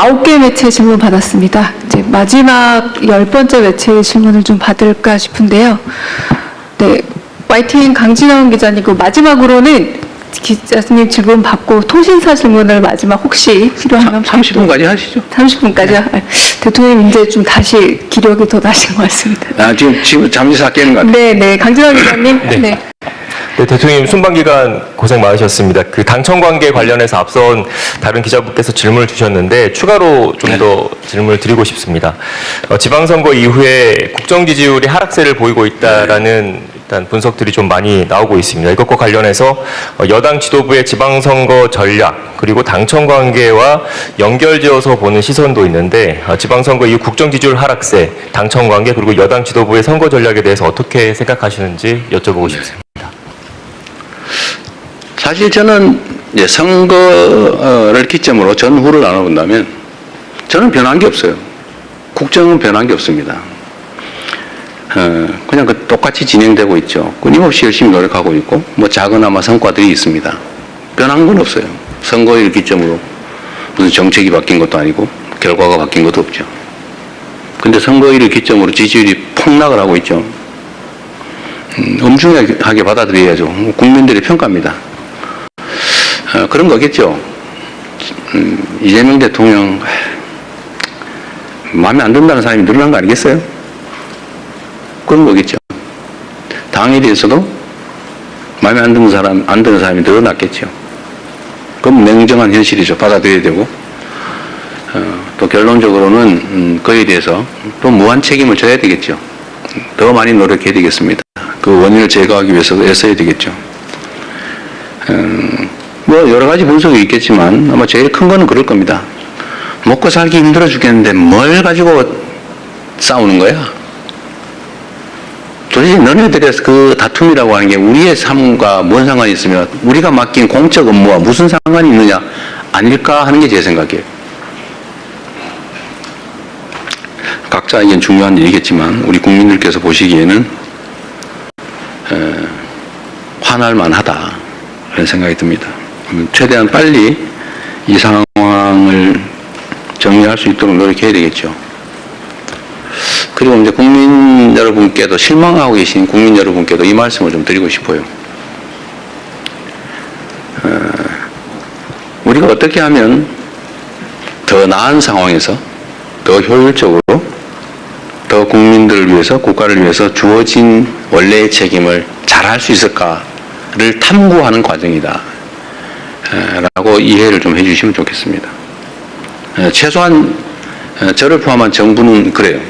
9개 매체 질문 받았습니다. 이제 마지막 10번째 매체 질문을 좀 받을까 싶은데요. 네, YTN 강진원 기자님, 그 마지막으로는 기자님 질문 받고 통신사 질문을 마지막 혹시 필요하면 30분까지 하시죠. 30분까지요? 네. 대통령님 이제 좀 다시 기력이 더 나신 것 같습니다. 지금 잠시 삭개는 것 같아요. 네, 강진원 기자님. 네. 네, 대통령님 순방기간 고생 많으셨습니다. 그 당청 관계 관련해서 앞선 다른 기자분께서 질문을 주셨는데 추가로 좀 더 질문을 드리고 싶습니다. 지방선거 이후에 국정 지지율이 하락세를 보이고 있다라는 일단 분석들이 좀 많이 나오고 있습니다. 이것과 관련해서 여당 지도부의 지방선거 전략 그리고 당청 관계와 연결지어서 보는 시선도 있는데 지방선거 이후 국정 지지율 하락세, 당청 관계 그리고 여당 지도부의 선거 전략에 대해서 어떻게 생각하시는지 여쭤보고 싶습니다. 사실 저는 이제 선거를 기점으로 전후를 나눠본다면 저는 변한 게 없어요. 국정은 변한 게 없습니다. 그냥 똑같이 진행되고 있죠. 끊임없이 열심히 노력하고 있고 뭐 작은아마 성과들이 있습니다. 변한 건 없어요. 선거를 기점으로 무슨 정책이 바뀐 것도 아니고 결과가 바뀐 것도 없죠. 근데 선거일을 기점으로 지지율이 폭락을 하고 있죠. 엄중하게 받아들여야죠. 국민들의 평가입니다. 그런 거겠죠. 이재명 대통령 마음에 안 든다는 사람이 늘어난 거 아니겠어요? 그런 거겠죠. 당에 대해서도 마음에 안 드는 사람이 늘어났겠죠. 그럼 냉정한 현실이죠. 받아들여야 되고 또 결론적으로는 그에 대해서 또 무한 책임을 져야 되겠죠. 더 많이 노력해야 되겠습니다. 그 원인을 제거하기 위해서도 애써야 되겠죠. 뭐 여러 가지 분석이 있겠지만 아마 제일 큰 거는 그럴 겁니다. 먹고 살기 힘들어 죽겠는데 뭘 가지고 싸우는 거야? 도대체 너네들의 그 다툼이라고 하는 게 우리의 삶과 뭔 상관이 있으며 우리가 맡긴 공적 업무와 무슨 상관이 있느냐 아닐까 하는 게 제 생각이에요. 각자에겐 중요한 일이겠지만 우리 국민들께서 보시기에는 화날만 하다 그런 생각이 듭니다. 최대한 빨리 이 상황을 정리할 수 있도록 노력해야 되겠죠. 그리고 이제 국민 여러분께도 실망하고 계신 국민 여러분께도 이 말씀을 좀 드리고 싶어요. 우리가 어떻게 하면 더 나은 상황에서 더 효율적으로 더 국민들을 위해서 국가를 위해서 주어진 원래의 책임을 잘할 수 있을까를 탐구하는 과정이다 라고 이해를 좀 해주시면 좋겠습니다. 최소한 저를 포함한 정부는 그래요.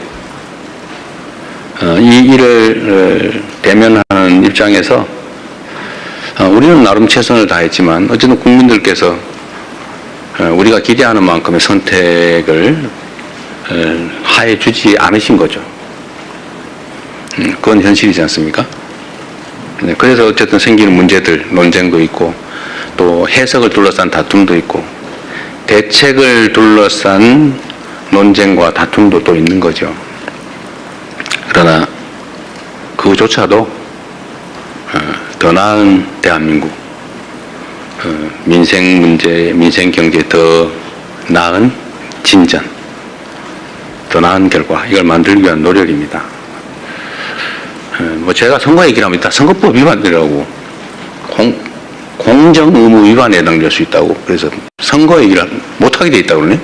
이 일을 대면하는 입장에서 우리는 나름 최선을 다했지만 어쨌든 국민들께서 우리가 기대하는 만큼의 선택을 하해 주지 않으신 거죠. 그건 현실이지 않습니까? 그래서 어쨌든 생기는 문제들, 논쟁도 있고 또 해석을 둘러싼 다툼도 있고 대책을 둘러싼 논쟁과 다툼도 또 있는 거죠. 그러나 그조차도 더 나은 대한민국, 민생 문제, 민생 경제 더 나은 진전, 더 나은 결과 이걸 만들기 위한 노력입니다. 뭐 제가 선거 얘기를 합니다. 선거법 위반이라고 공정 의무 위반에 해당될 수 있다고 그래서 선거 얘기를 못하게 돼 있다고 그러네.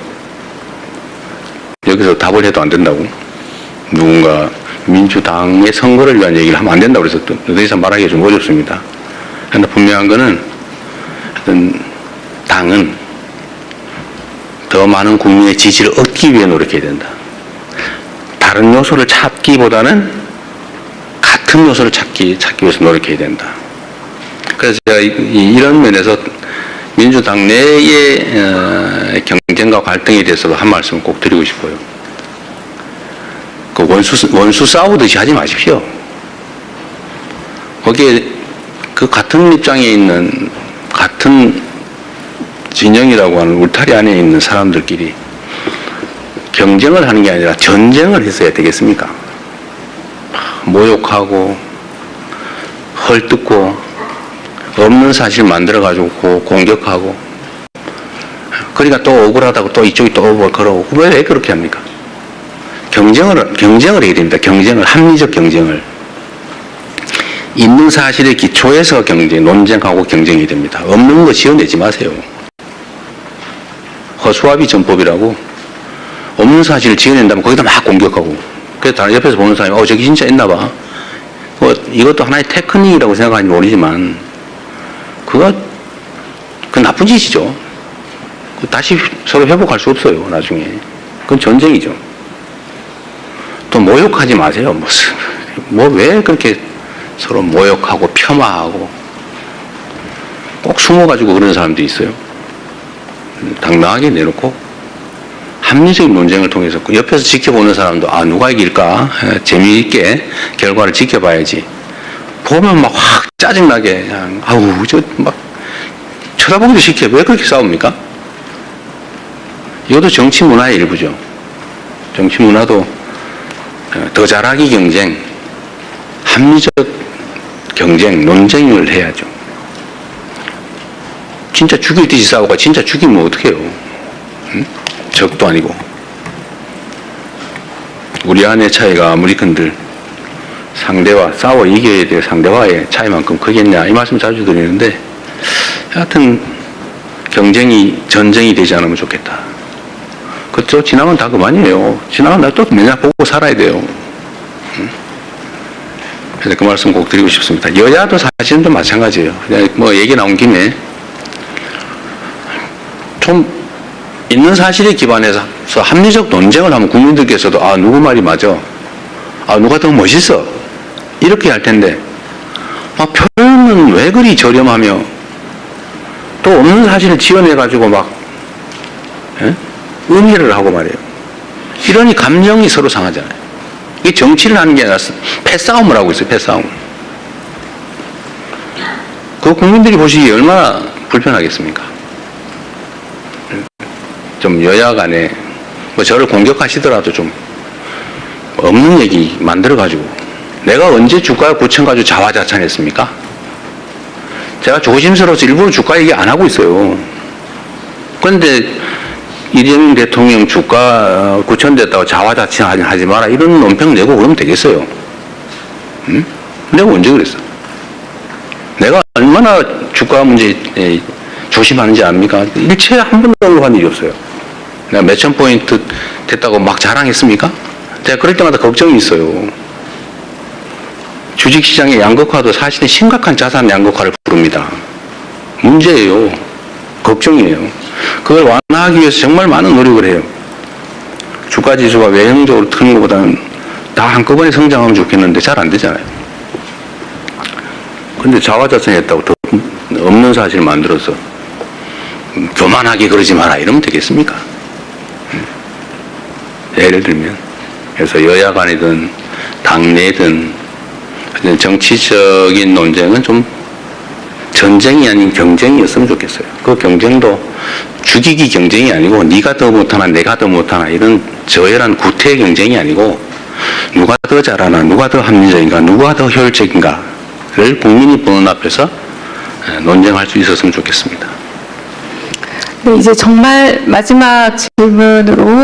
여기서 답을 해도 안 된다고 누군가 민주당의 선거를 위한 얘기를 하면 안 된다고 그래서 더 이상 말하기가 좀 어렵습니다. 그런데 분명한 거는 당은 더 많은 국민의 지지를 얻기 위해 노력해야 된다. 다른 요소를 찾기보다는 같은 요소를 찾기 위해서 노력해야 된다. 그래서 제가 이런 면에서 민주당 내의 경쟁과 갈등에 대해서도 한 말씀을 꼭 드리고 싶어요. 그 원수 싸우듯이 하지 마십시오. 거기에 그 같은 입장에 있는 같은 진영이라고 하는 울타리 안에 있는 사람들끼리 경쟁을 하는 게 아니라 전쟁을 했어야 되겠습니까? 모욕하고 헐뜯고 없는 사실 만들어가지고 공격하고 그러니까 또 억울하다고 또 이쪽이 또 그러고 왜 그렇게 합니까? 경쟁을 해야 됩니다. 경쟁을, 합리적 경쟁을. 있는 사실의 기초에서 논쟁하고 경쟁이 됩니다. 없는 거 지어내지 마세요. 허수아비 전법이라고 없는 사실을 지어낸다면 거기다 막 공격하고, 그래서 다른 옆에서 보는 사람이 저기 진짜 있나 봐. 이것도 하나의 테크닉이라고 생각하는지 모르지만 그 나쁜 짓이죠. 다시 서로 회복할 수 없어요. 나중에 그건 전쟁이죠. 또 모욕하지 마세요. 왜 그렇게 서로 모욕하고 폄하하고 꼭 숨어가지고 그런 사람도 있어요. 당당하게 내놓고 합리적인 논쟁을 통해서 옆에서 지켜보는 사람도 누가 이길까 재미있게 결과를 지켜봐야지. 보면 막 확 짜증나게 그냥 막 쳐다보기도 싫게 왜 그렇게 싸웁니까? 이것도 정치 문화의 일부죠. 정치 문화도 더 잘하기 경쟁, 합리적 경쟁, 논쟁을 해야죠. 진짜 죽일 듯이 싸우고 진짜 죽이면 어떡해요? 응? 적도 아니고. 우리 안의 차이가 아무리 큰들 상대와 싸워 이겨야 될 상대와의 차이만큼 크겠냐 이 말씀 자주 드리는데, 하여튼 전쟁이 되지 않으면 좋겠다. 그렇죠? 지나면 다 그만이에요. 지나면 나 또 맨날 보고 살아야 돼요. 그래서 그 말씀 꼭 드리고 싶습니다. 여야도 사실은 좀 마찬가지예요. 그냥 얘기 나온 김에 좀 있는 사실에 기반해서 합리적 논쟁을 하면 국민들께서도 누구 말이 맞아, 누가 더 멋있어 이렇게 할 텐데 표현은 왜 그리 저렴하며 또 없는 사실을 지어내가지고 막 의미를 하고 말이에요. 이러니 감정이 서로 상하잖아요. 이게 정치를 하는 게 아니라 패싸움을 하고 있어요. 패싸움. 그 국민들이 보시기에 얼마나 불편하겠습니까? 좀 여야 간에 저를 공격하시더라도 좀 없는 얘기 만들어가지고, 내가 언제 주가 9천 가지고 자화자찬했습니까? 제가 조심스러워서 일부러 주가 얘기 안 하고 있어요. 그런데 이재명 대통령 주가 9천 됐다고 자화자찬하지 마라 이런 논평 내고 그러면 되겠어요? 응? 내가 언제 그랬어? 내가 얼마나 주가 문제 조심하는지 압니까? 일체 한 번도 언급한 일이 없어요. 내가 몇천 포인트 됐다고 막 자랑했습니까? 제가 그럴 때마다 걱정이 있어요. 주식시장의 양극화도 사실은 심각한 자산 양극화를 부릅니다. 문제예요. 걱정이에요. 그걸 완화하기 위해서 정말 많은 노력을 해요. 주가지수가 외형적으로 트는 것보다는 다 한꺼번에 성장하면 좋겠는데 잘 안 되잖아요. 근데 자화자찬했다고 더 없는 사실을 만들어서 교만하게 그러지 마라 이러면 되겠습니까? 예를 들면, 그래서 여야 간이든 당내든 정치적인 논쟁은 좀 전쟁이 아닌 경쟁이었으면 좋겠어요. 그 경쟁도 죽이기 경쟁이 아니고 네가 더 못하나 내가 더 못하나 이런 저열한 구태 경쟁이 아니고 누가 더 잘하나 누가 더 합리적인가 누가 더 효율적인가를 국민이 보는 앞에서 논쟁할 수 있었으면 좋겠습니다. 네, 이제 정말 마지막 질문으로